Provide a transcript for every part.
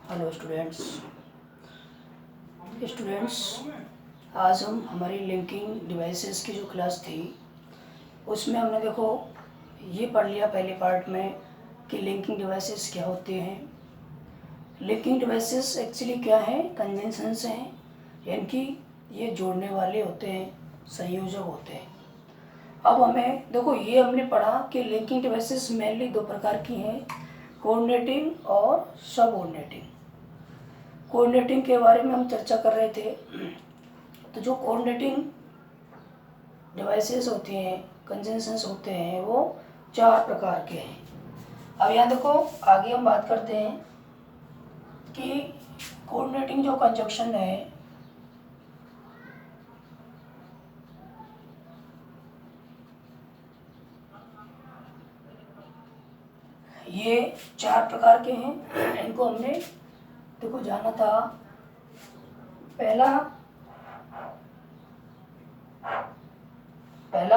Hello students आज हम हमारी लिंकिंग डिवाइसेस की जो क्लास थी उसमें हमने देखो ये पढ़ लिया पहले पार्ट में कि लिंकिंग डिवाइसेस क्या होते हैं। लिंकिंग डिवाइसेस एक्चुअली क्या है, कन्वेंशंस हैं, यानी कि ये जोड़ने वाले होते हैं, संयोजक होते हैं। अब हमें देखो ये हमने पढ़ा कि लिंकिंग डिवाइसेस मेनली दो प्रकार की हैं, कोऑर्डिनेटिंग और सबऑर्डिनेटिंग। कोऑर्डिनेटिंग के बारे में हम चर्चा कर रहे थे। तो जो कोऑर्डिनेटिंग डिवाइसेस होती हैं, कंजंक्शंस होते हैं, वो 4 प्रकार के हैं। अब यहाँ देखो आगे हम बात करते हैं कि कोऑर्डिनेटिंग जो कंजंक्शन है ये 4 प्रकार के हैं। इनको हमने देखो जाना था। पहला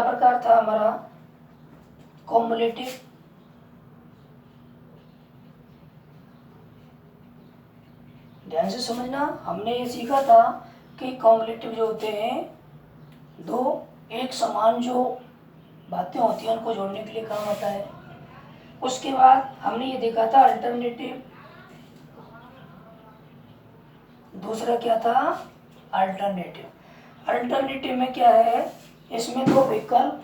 प्रकार था हमारा कॉम्युलेटिव। ध्यान से समझना, हमने ये सीखा था कि कॉम्युलेटिव जो होते हैं, दो एक समान जो बातें होती हैं उनको जोड़ने के लिए काम आता है। उसके बाद हमने ये देखा था अल्टरनेटिव। दूसरा क्या था, अल्टरनेटिव। अल्टरनेटिव में क्या है, इसमें 2 विकल्प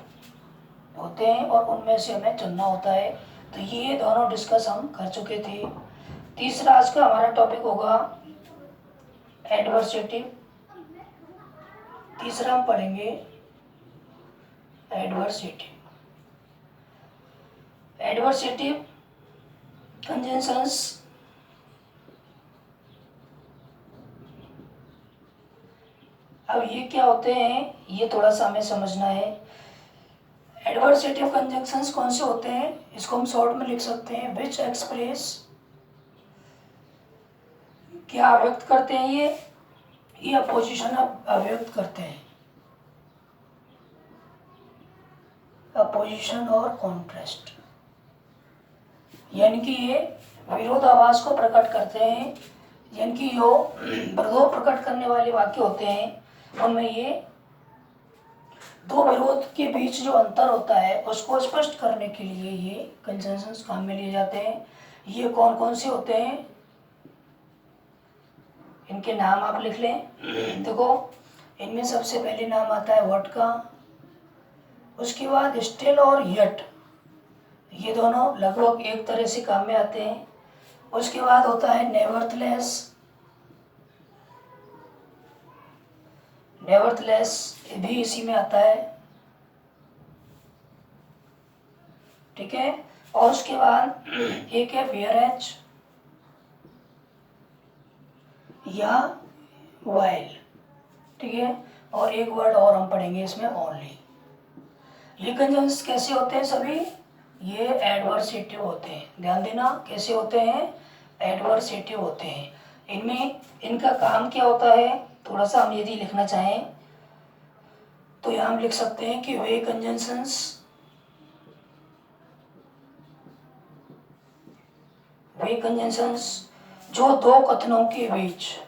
होते हैं और उनमें से हमें चुनना होता है। तो ये दोनों डिस्कस हम कर चुके थे। तीसरा आज का हमारा टॉपिक होगा एडवर्सेटिव। तीसरा हम पढ़ेंगे एडवर्सेटिव। एडवर्सेटिव कंजंक्शंस अब ये क्या होते हैं, ये थोड़ा सा हमें समझना है। एडवर्सेटिव कंजंक्शंस कौन से होते हैं, इसको हम शॉर्ट में लिख सकते हैं विच एक्सप्रेस, क्या व्यक्त करते हैं ये अपोजिशन अव्यक्त करते हैं, अपोजिशन और कॉन्ट्रास्ट, यानी कि ये विरोधाभास को प्रकट करते हैं। यानी कि जो विरोध प्रकट करने वाले वाक्य होते हैं उनमें ये 2 विरोध के बीच जो अंतर होता है उसको स्पष्ट करने के लिए ये कंजंक्शंस काम में लिए जाते हैं। ये कौन कौन से होते हैं, इनके नाम आप लिख लें। देखो इनमें सबसे पहले नाम आता है व्हाट का, उसके बाद स्टिल और येट, ये दोनों लगभग एक तरह से काम में आते हैं। उसके बाद होता है नेवरथलेस। नेवरथलेस भी इसी में आता है, ठीक है। और उसके बाद एक है वेयरएज या वाइल, ठीक है। और एक वर्ड और हम पढ़ेंगे इसमें ओनली। ये कंजंक्शंस कैसे होते हैं सभी, ये एडवर्सेटिव होते हैं। ध्यान देना कैसे होते हैं, एडवर्सेटिव होते हैं। इनमें इनका काम क्या होता है, थोड़ा सा हम यदि लिखना चाहें तो यहाँ हम लिख सकते हैं कि वे कंजंक्शंस जो 2 कथनों के बीच,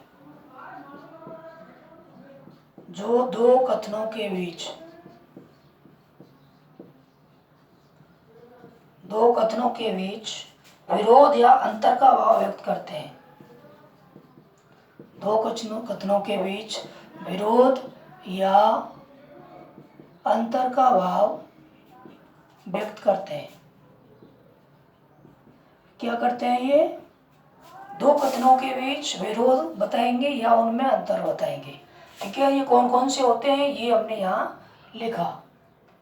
जो 2 कथनों के बीच, 2 कथनों के बीच विरोध या अंतर का भाव व्यक्त करते हैं। 2 कथनों के बीच विरोध या अंतर का भाव व्यक्त करते हैं। क्या करते हैं ये, 2 कथनों के बीच विरोध बताएंगे या उनमें अंतर बताएंगे, ठीक है। ये कौन कौन से होते हैं ये हमने यहाँ लिखा,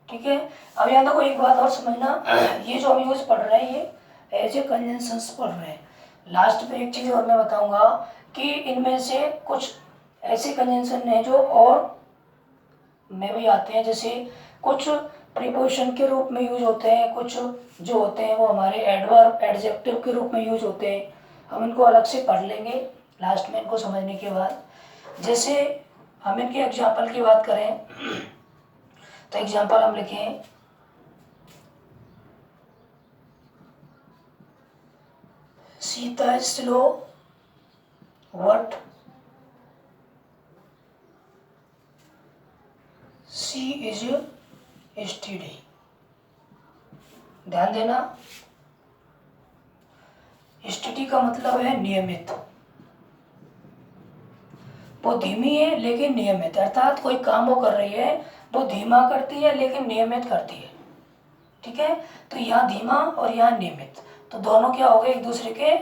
ठीक है। अब यहाँ देखो एक बात और समझना, ये जो हम यूज पढ़ रहे हैं ये एज ए कंजंक्शंस पढ़ रहे हैं। लास्ट में एक चीज़ और मैं बताऊंगा कि इनमें से कुछ ऐसे कंजंक्शन हैं जो और में भी आते हैं, जैसे कुछ प्रीपोजिशन के रूप में यूज होते हैं, कुछ जो होते हैं वो हमारे एडवर्ब एडजेक्टिव के रूप में यूज होते हैं। हम इनको अलग से पढ़ लेंगे लास्ट में इनको समझने के बाद। जैसे हम इनके एग्जाम्पल की बात करें तो एग्जाम्पल हम लिखें Sita is slow what she is study. ध्यान देना, स्टडी का मतलब है नियमित। वो धीमी है लेकिन नियमित, अर्थात कोई काम वो कर रही है वो धीमा करती है लेकिन नियमित करती है। ठीक है, तो यहाँ धीमा और यहाँ नियमित, तो दोनों क्या हो गए, एक दूसरे के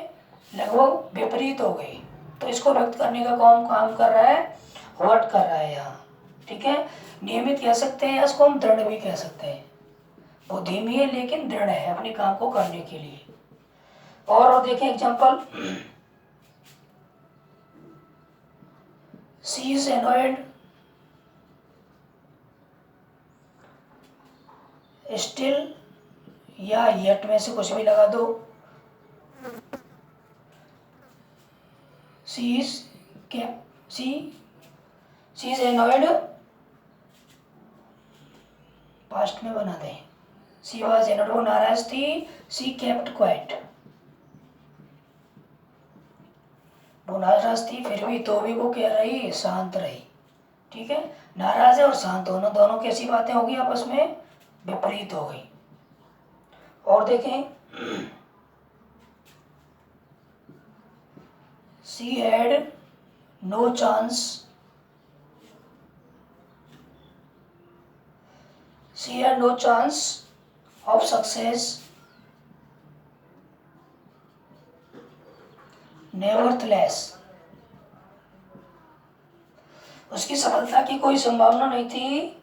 लगभग विपरीत हो गए। तो इसको व्यक्त करने का कौन काम कर रहा है, व्हाट कर रहा है यहाँ। ठीक है, नियमित कह सकते हैं, इसको हम दृढ़ भी कह सकते हैं। वो धीमी है लेकिन दृढ़ है अपने काम को करने के लिए। और देखें example, she is annoyed still, या येट में से कुछ भी लगा दो। शी इज एनॉयड, पास्ट में बना दें, शी वॉज एनॉयड, वो नाराज थी, शी केप्ट क्वाइट, वो नाराज थी फिर भी तो भी वो क्या रही, शांत रही। ठीक है, नाराज है और शांत, दोनों दोनों कैसी बातें होगी, आपस में विपरीत हो गई। और देखें, she had no chance, she had no chance of success nevertheless, उसकी सफलता की कोई संभावना नहीं थी,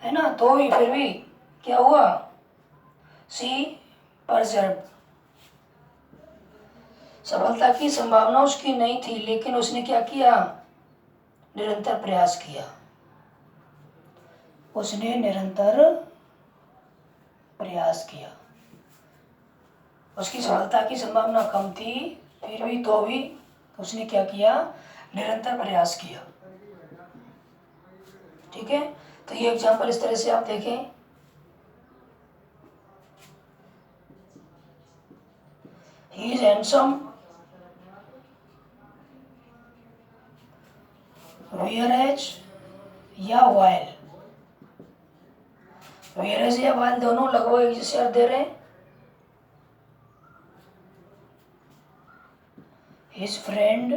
है ना, तो भी फिर भी क्या हुआ, सी परजर्व, सफलता की संभावना उसकी नहीं थी लेकिन उसने क्या किया, निरंतर प्रयास किया, उसने निरंतर प्रयास किया। उसकी सफलता की संभावना कम थी फिर भी तो भी उसने क्या किया, निरंतर प्रयास किया। ठीक है, तो ये एग्जांपल इस तरह से आप देखें, ही इज हैंडसम वेयरएज या वाइल, वेयरएज या वाइल दोनों लगभग एक जैसे अर्थ दे रहे हैं। हिज फ्रेंड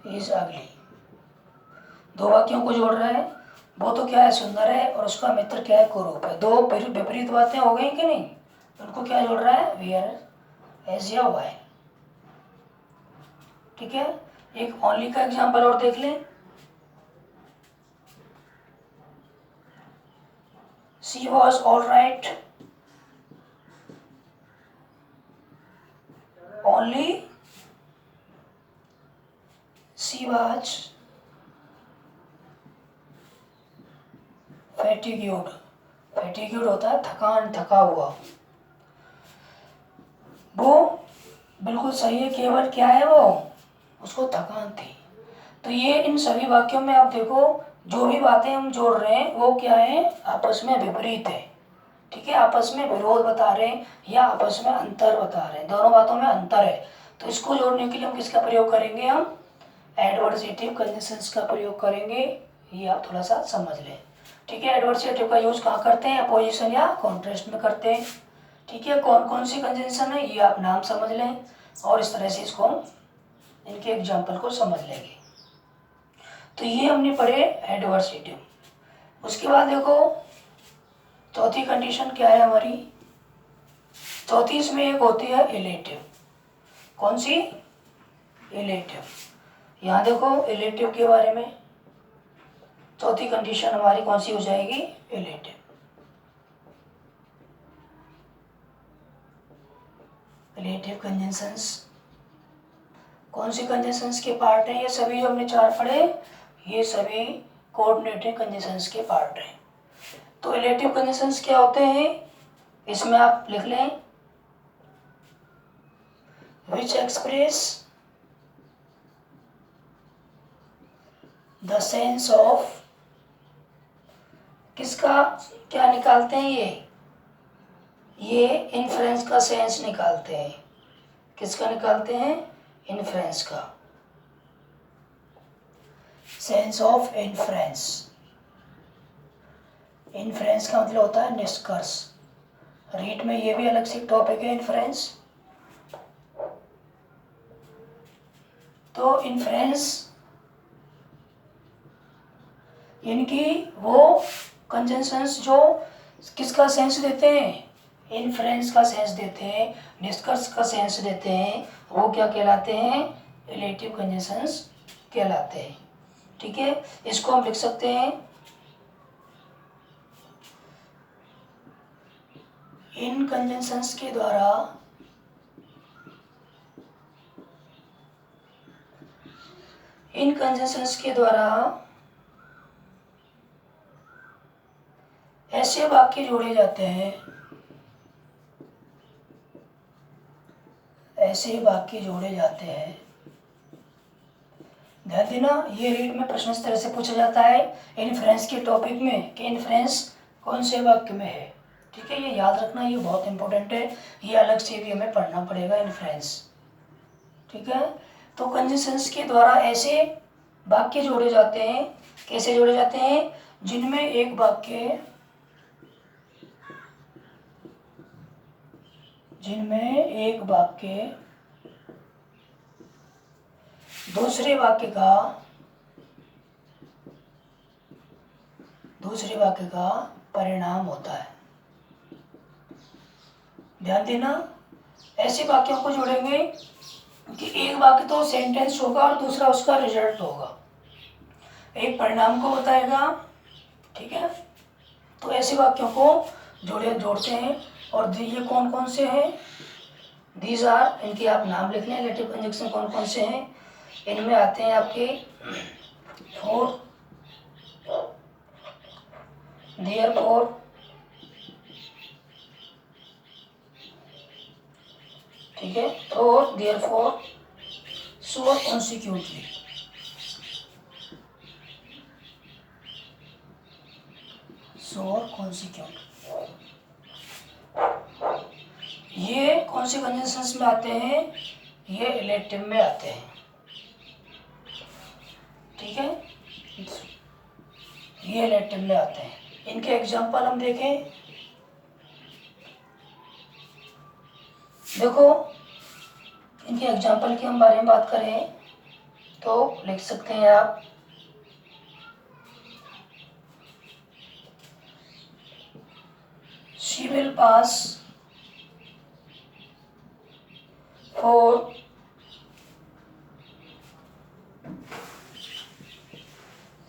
इज अगली, दो वाक्यों को जोड़ रहा है, वो तो क्या है, सुंदर है, और उसका मित्र क्या है, कुरूप है। दो विपरीत बातें हो गई कि नहीं, उनको क्या जोड़ रहा है, वेयर एज या वाइल। ठीक है, एक ओनली का एग्जांपल और देख लें, she was all right only she was fatigued, fatigued होता है थकान, थका हुआ, वो बिल्कुल सही है, केवल क्या है वो, उसको थकान थी। तो ये इन सभी वाक्यों में आप देखो जो भी बातें हम जोड़ रहे हैं वो क्या है, आपस में विपरीत है। ठीक है, आपस में विरोध बता रहे हैं या आपस में अंतर बता रहे हैं, दोनों बातों में अंतर है। तो इसको जोड़ने के लिए हम किसका प्रयोग करेंगे, हम एडवर्सेटिव कंजंक्शंस का प्रयोग करेंगे, ये आप थोड़ा सा समझ लें। ठीक है, एडवर्सेटिव का यूज कहाँ करते हैं, अपोजिशन या कॉन्ट्रास्ट में करते हैं। ठीक है, कौन कौन सी कंजंक्शन है ये आप नाम समझ लें और इस तरह से इसको हम इनके एग्जाम्पल को समझ लेंगे। तो ये हमने पढ़े एडवर्सेटिव। उसके बाद देखो चौथी कंडीशन क्या है हमारी, चौथी इसमें एक होती है इलेटिव। कौन सी, इलेटिव। यहाँ देखो इलेटिव के बारे में, चौथी कंडीशन हमारी कौन सी हो जाएगी, इलेटिव। इलेटिव कंजंक्शंस कौन सी कंजंक्शंस के पार्ट हैं, ये सभी जो हमने चार पढ़े ये सभी कोऑर्डिनेटिंग कंजंक्शंस के पार्ट हैं। तो इलेटिव कंजंक्शंस क्या होते हैं, इसमें आप लिख लें, which express the sense of, किसका क्या निकालते हैं ये इन्फ्लुएंस का सेंस निकालते हैं। किसका निकालते हैं, इन्फ्रेंस का, सेंस ऑफ इन्फ्रेंस। इन्फ्रेंस का मतलब होता है निष्कर्ष। रीट में ये भी अलग से टॉपिक है इन्फ्रेंस। तो इन्फ्रेंस इनकी वो कंजंक्शंस जो किसका सेंस देते हैं, इन्फ्रेंस का सेंस देते हैं, निष्कर्ष का सेंस देते हैं, वो क्या कहलाते हैं, रिलेटिव कंजंक्शंस कहलाते हैं। ठीक है, इसको हम लिख सकते हैं इन कंजंक्शंस के द्वारा ऐसे वाक्य जोड़े जाते हैं, ध्यान देना। ये रीट में प्रश्न इस तरह से पूछा जाता है इन्फ्रेंस के टॉपिक में कि इन्फ्रेंस कौन से वाक्य में है। ठीक है, ये याद रखना, ये बहुत इंपॉर्टेंट है, ये अलग से भी हमें पढ़ना पड़ेगा इन्फ्रेंस। ठीक है, तो कंजंक्शंस के द्वारा ऐसे वाक्य जोड़े जाते हैं, कैसे जोड़े जाते हैं, जिनमें एक वाक्य दूसरे वाक्य का परिणाम होता है। ध्यान देना, ऐसे वाक्यों को जोड़ेंगे कि एक वाक्य तो सेंटेंस होगा और दूसरा उसका रिजल्ट होगा, एक परिणाम को बताएगा। ठीक है, तो ऐसे वाक्यों को जोड़ते हैं। और ये कौन कौन से हैं, दीज आर, इनके आप नाम लिख लें, रिलेटिव कंजंक्शन कौन कौन से हैं। इनमें आते हैं आपके फॉर, देयरफॉर, ठीक है, फॉर, देयरफॉर, सो, कॉन्सिक्यूटली। ये कौन से कंजंक्शंस में आते हैं, ये रिलेटिव में आते हैं। ठीक है, ये रिलेटिव में आते हैं। इनके एग्जांपल हम देखें, देखो इनके एग्जांपल के हम बारे में बात करें तो लिख सकते हैं आप she will pass for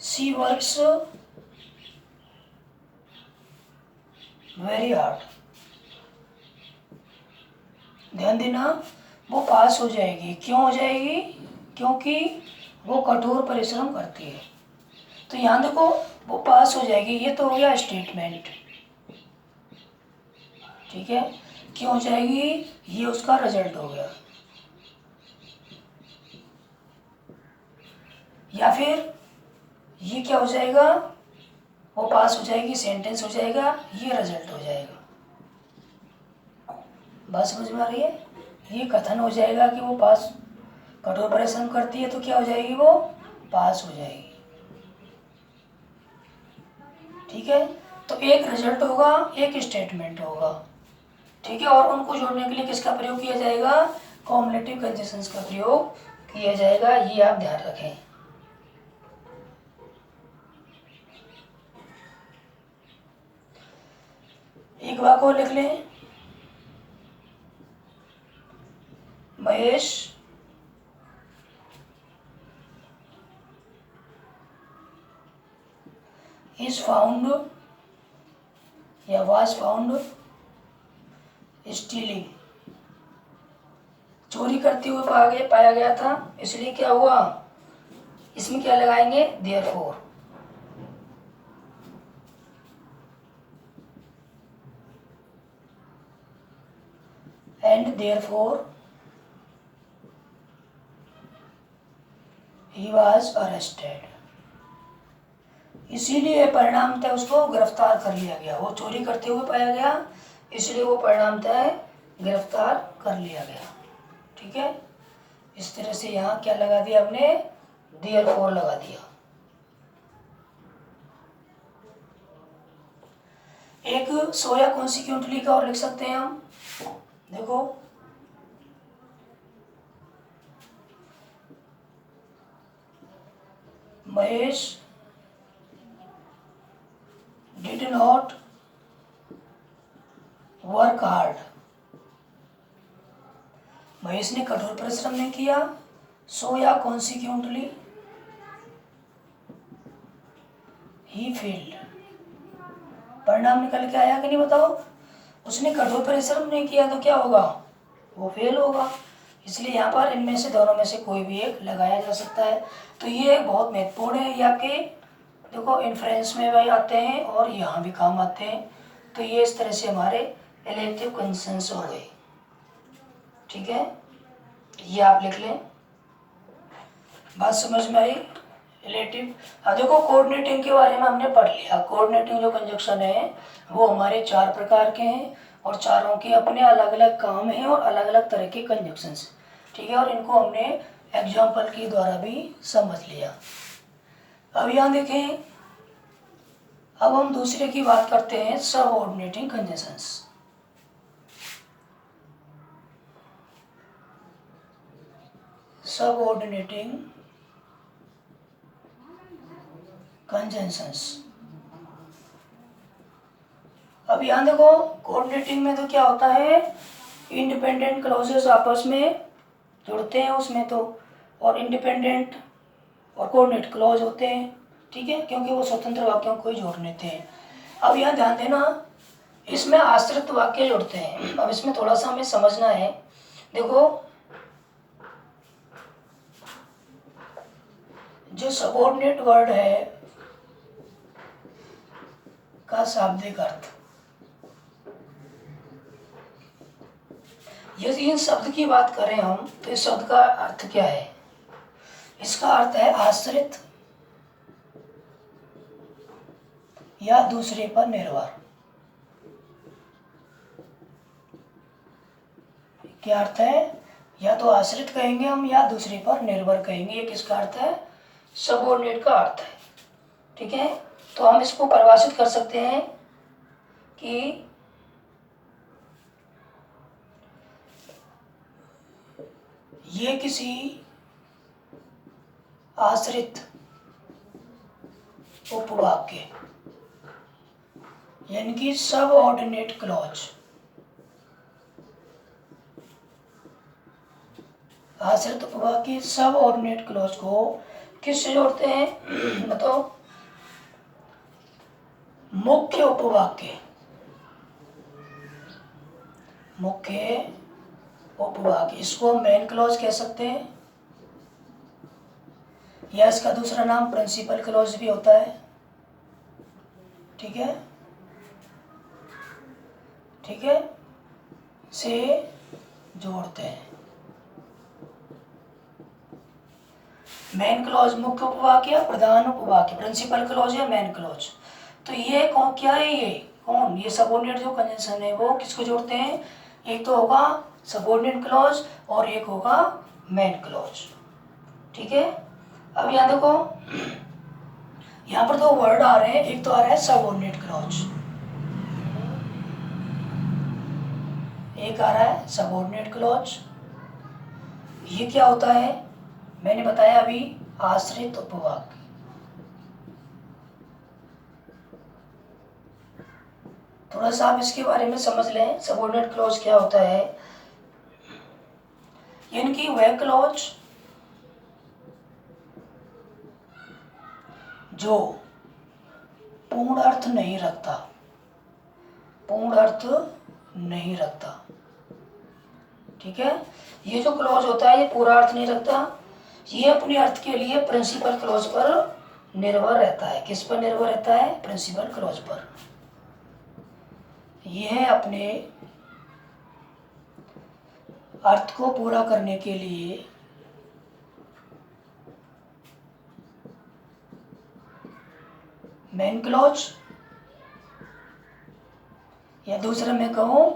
she works very hard. ध्यान देना, वो पास हो जाएगी, क्यों हो जाएगी, क्योंकि वो कठोर परिश्रम करती है। तो यहाँ देखो वो पास हो जाएगी, ये तो हो गया स्टेटमेंट। ठीक है, क्यों हो जाएगी, ये उसका रिजल्ट हो गया। या फिर ये क्या हो जाएगा, वो पास हो जाएगी, सेंटेंस हो जाएगा, ये रिजल्ट हो जाएगा। बात समझ में आ रही है, ये कथन हो जाएगा कि वो पास कठोर परिश्रम करती है, तो क्या हो जाएगी, वो पास हो जाएगी। ठीक है, तो एक रिजल्ट होगा, एक स्टेटमेंट होगा। ठीक है, और उनको जोड़ने के लिए किसका प्रयोग किया जाएगा, कॉम्युलेटिव कंजंक्शंस का प्रयोग किया जाएगा, ये आप ध्यान रखें। एक वाक्य और लिख लें, महेश is found या was found stealing, चोरी करते हुए पाया गया था, इसलिए क्या हुआ, इसमें क्या लगाएंगे, therefore। and therefore he was arrested, इसीलिए परिणामतः उसको गिरफ्तार कर लिया गया। वो चोरी करते हुए पाया गया, इसलिए वो परिणामतः गिरफ्तार कर लिया गया। ठीक है, इस तरह से यहाँ क्या लगा दिया हमने, देयरफॉर लगा दिया। एक सो या कॉन्सिक्वेंटली का और लिख सकते हैं हम। देखो Mahesh did not work hard, Mahesh ने कठोर परिश्रम नहीं किया। सो या कॉन्सिक्वेंटली ही फेल्ड, परिणाम निकल के आया कि नहीं बताओ। उसने कठोर परिश्रम नहीं किया तो क्या होगा, वो फेल होगा। इसलिए यहाँ पर इनमें से दोनों में से कोई भी एक लगाया जा सकता है। तो ये बहुत महत्वपूर्ण है, ये आपके देखो इन्फ्रेंस में भी आते हैं और यहाँ भी काम आते हैं। तो ये इस तरह से हमारे इलेक्टिव कंजंक्शंस हो गए। ठीक है, ये आप लिख लें। बात समझ में आई रिलेटिव। अब देखो कोऑर्डिनेटिंग के बारे में हमने पढ़ लिया। कोऑर्डिनेटिंग जो कंजक्शन है वो हमारे 4 प्रकार के हैं और चारों के अपने अलग अलग काम हैं और अलग अलग तरह के कंजक्शंस। ठीक है, और इनको हमने एग्जाम्पल के द्वारा भी समझ लिया। अब यहाँ देखें, अब हम दूसरे की बात करते हैं, सबऑर्डिनेटिंग कंजक्शंस। Subordinating conjunctions. अब यहाँ देखो कोऑर्डिनेटिंग में तो क्या होता है, इंडिपेंडेंट क्लॉजेस आपस में जुड़ते हैं उसमें तो, और इंडिपेंडेंट और कोऑर्डिनेट क्लॉज होते हैं। ठीक है, क्योंकि वो स्वतंत्र वाक्यों को ही जोड़ लेते हैं। अब यहाँ ध्यान देना, इसमें आश्रित वाक्य जुड़ते हैं। अब इसमें थोड़ा सा हमें समझना है। देखो जो सबऑर्डिनेट वर्ड है का शाब्दिक अर्थ, यदि इन शब्द की बात करें हम तो इस शब्द का अर्थ क्या है, इसका अर्थ है आश्रित या दूसरे पर निर्भर। क्या अर्थ है, या तो आश्रित कहेंगे हम या दूसरे पर निर्भर कहेंगे। ये किसका अर्थ है, सबऑर्डिनेट का अर्थ है। ठीक है, तो हम इसको परिभाषित कर सकते हैं कि ये किसी आश्रित उपवाक्य यानी कि सबऑर्डिनेट क्लॉज, आश्रित उपवाक्य सबऑर्डिनेट क्लॉज को किससे जोड़ते हैं, बताओ, मुख्य उपवाक्य, मुख्य उपवाक्य, इसको मेन क्लॉज कह सकते हैं या इसका दूसरा नाम प्रिंसिपल क्लॉज भी होता है। ठीक है, ठीक है, से जोड़ते हैं। मेन क्लॉज मुख्य उपवाक्य, प्रधान उपवाक्य प्रिंसिपल क्लॉज या मेन क्लॉज। तो ये कौन क्या है, ये कौन, ये सबऑर्डिनेट जो कंजंक्शन है वो किसको जोड़ते हैं, एक तो होगा सबऑर्डिनेट क्लॉज और एक होगा मेन क्लॉज। ठीक है, अब यहाँ देखो, यहाँ पर दो वर्ड आ रहे हैं, एक तो आ रहा है सबऑर्डिनेट क्लॉज, एक आ रहा है सबऑर्डिनेट क्लॉज। ये क्या होता है, मैंने बताया अभी, आश्रित उपवाक्य। थोड़ा सा आप इसके बारे में समझ लें, सबऑर्डिनेट क्लॉज क्या होता है, यानी कि वह क्लॉज जो पूर्ण अर्थ नहीं रखता, पूर्ण अर्थ नहीं रखता। ठीक है, ये जो क्लॉज होता है ये पूरा अर्थ नहीं रखता, ये अपने अर्थ के लिए प्रिंसिपल क्लॉज पर निर्भर रहता है। किस पर निर्भर रहता है, प्रिंसिपल क्लॉज पर। यह अपने अर्थ को पूरा करने के लिए मेन क्लॉज या दूसरा मैं कहूँ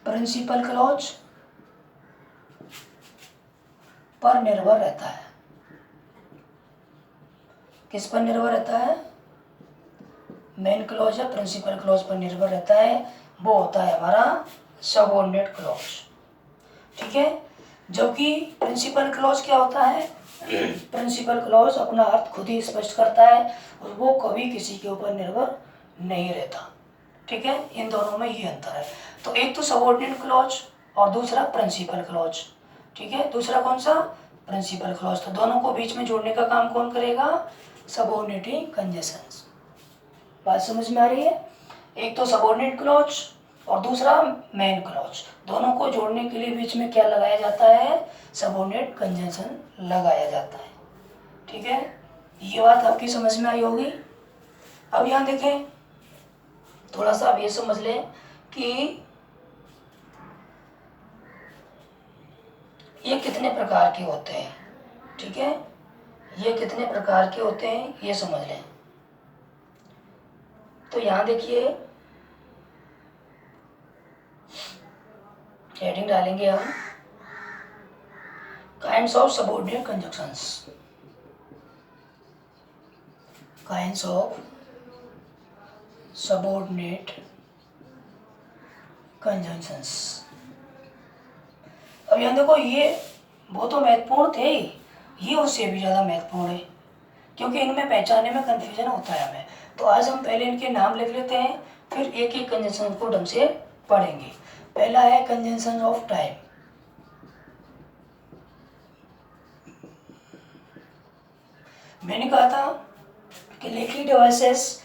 प्रिंसिपल क्लॉज पर निर्भर रहता है? किस पर निर्भर रहता है? मेन क्लॉज या प्रिंसिपल क्लॉज पर निर्भर रहता है। वो होता है हमारा सबऑर्डिनेट क्लॉज। ठीक है, जबकि प्रिंसिपल क्लॉज क्या होता है? प्रिंसिपल क्लॉज अपना अर्थ खुद ही स्पष्ट करता है और वो कभी किसी के ऊपर निर्भर नहीं रहता। ठीक है, इन दोनों में ये अंतर है। तो एक तो सबऑर्डिनेट क्लॉज और दूसरा प्रिंसिपल क्लॉज। ठीक है, दूसरा कौन सा? Principal clause. तो दोनों को बीच में जोड़ने का काम कौन करेगा? Subordinating conjunctions. बात समझ में आ रही है? एक तो सबऑर्डिनेट क्लॉज और दूसरा मेन क्लॉज, दोनों को जोड़ने के लिए बीच में क्या लगाया जाता है? सबऑर्डिनेट कंजंक्शन लगाया जाता है। ठीक है, ये बात आपकी समझ में आई होगी। अब यहाँ देखें, थोड़ा सा आप ये समझ लें कि ये कितने प्रकार के होते हैं। ठीक है, ये कितने प्रकार के होते हैं ये समझ लें। तो यहाँ देखिए, हेडिंग डालेंगे हम kinds of subordinate conjunctions. Kinds of subordinate conjunctions. अब यहाँ देखो, ये वो तो महत्वपूर्ण थे ही, ये उससे भी ज़्यादा महत्वपूर्ण है क्योंकि इनमें पहचानने में कन्फ्यूजन होता है हमें। तो आज हम पहले इनके नाम लिख लेते हैं, फिर एक एक कंजंक्शन को ढंग से पढ़ेंगे। पहला है कंजंक्शन ऑफ टाइम। मैंने कहा था कि लिखित डिवाइसेस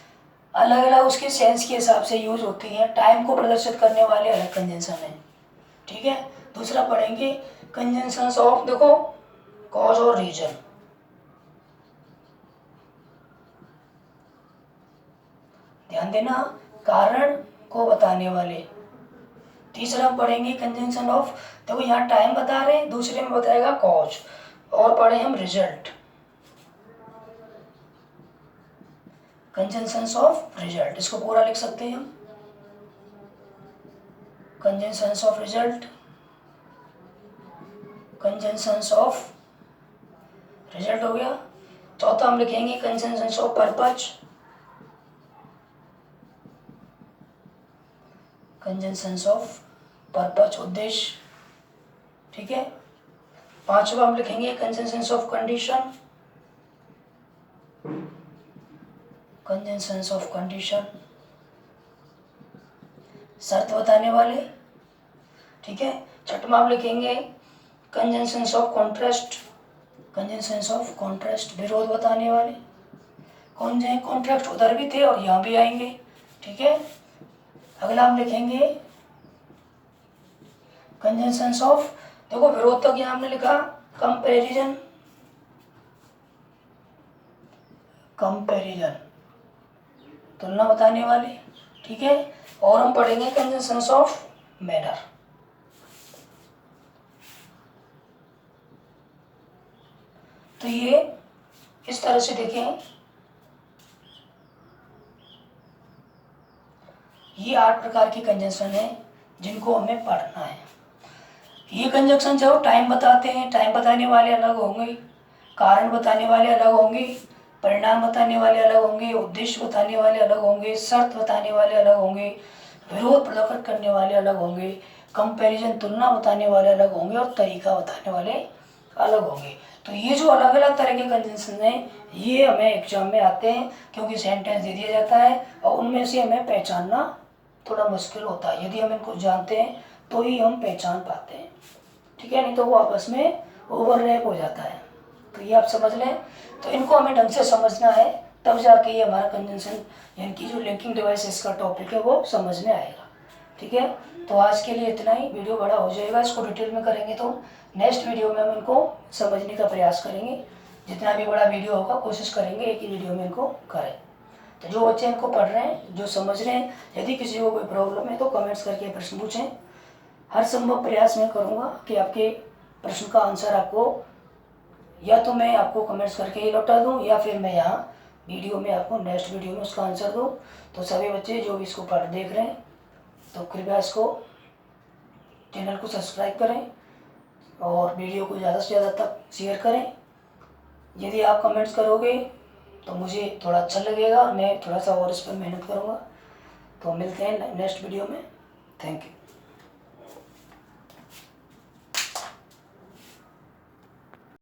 अलग अलग उसके सेंस के हिसाब से यूज होती हैं। टाइम को प्रदर्शित करने वाले अलग कंजंक्शन हैं। ठीक है, दूसरा पढ़ेंगे कंजंक्शंस ऑफ, देखो, कॉज और रीजन। ध्यान देना, कारण को बताने वाले। तीसरा पढ़ेंगे कंजंक्शन ऑफ, देखो यहाँ टाइम बता रहे हैं, दूसरे में बताएगा कॉज, और पढ़े हम रिजल्ट, कंजंक्शंस ऑफ रिजल्ट। इसको पूरा लिख सकते हैं हम, conjunctions of result, conjunctions of result हो गया। चौथा हम लिखेंगे conjunctions of purpose, conjunctions of purpose, उद्देश्य। ठीक है, पांचवा हम लिखेंगे conjunctions of condition, conjunctions of condition, शर्त बताने वाले। ठीक है, छठवां हम लिखेंगे conjunctions of contrast, conjunctions of contrast, विरोध बताने वाले। कौन से कॉन्ट्रास्ट उधर भी थे और यहाँ भी आएंगे। ठीक है, अगला हम लिखेंगे कंजंक्शंस ऑफ, देखो विरोध तक यहाँ हमने लिखा कंपैरिजन, कंपैरिजन तुलना बताने वाले। ठीक है, और हम पढ़ेंगे कंजंक्शंस ऑफ मैनर। तो ये इस तरह से देखें, ये 8 प्रकार की कंजंक्शन है जिनको हमें पढ़ना है। ये कंजंक्शन जब टाइम बताते हैं, टाइम बताने वाले अलग होंगे, कारण बताने वाले अलग होंगे, परिणाम बताने वाले अलग होंगे, उद्देश्य बताने वाले अलग होंगे, शर्त बताने वाले अलग होंगे, विरोध प्रकट करने वाले अलग होंगे, कंपैरिजन तुलना बताने वाले अलग होंगे और तरीका बताने वाले अलग होंगे। तो ये जो अलग अलग तरह के कंजंक्शन हैं ये हमें एग्जाम में आते हैं क्योंकि सेंटेंस दे दिया जाता है और उनमें से हमें पहचानना थोड़ा मुश्किल होता है। यदि हम इनको जानते हैं तो ही हम पहचान पाते हैं। ठीक है, नहीं तो वो आपस में ओवरलैप हो जाता है। तो ये आप समझ लें। तो इनको हमें ढंग से समझना है, तब जाके ये हमारा कंजंक्शन यानी कि जो लिंकिंग डिवाइसेस का टॉपिक है वो समझ में आएगा। ठीक है, तो आज के लिए इतना ही। वीडियो बड़ा हो जाएगा, इसको डिटेल में करेंगे तो नेक्स्ट वीडियो में हम इनको समझने का प्रयास करेंगे। जितना भी बड़ा वीडियो होगा कोशिश करेंगे एक ही वीडियो में इनको करें। तो जो बच्चे इनको पढ़ रहे हैं, जो समझ रहे हैं, यदि किसी को कोई प्रॉब्लम है तो कमेंट्स करके प्रश्न पूछें। हर संभव प्रयास मैं करूँगा कि आपके प्रश्न का आंसर आपको या तो मैं आपको कमेंट्स करके ही लौटा दूँ या फिर मैं यहाँ वीडियो में आपको नेक्स्ट वीडियो में उसका आंसर दूँ। तो सभी बच्चे जो भी इसको पढ़ देख रहे हैं तो कृपया इसको चैनल को सब्सक्राइब करें, और वीडियो को ज़्यादा से ज़्यादा तक शेयर करें। यदि आप कमेंट्स करोगे तो मुझे थोड़ा अच्छा लगेगा और मैं थोड़ा सा और इस पर मेहनत करूँगा। तो मिलते हैं नेक्स्ट वीडियो में। Thank you.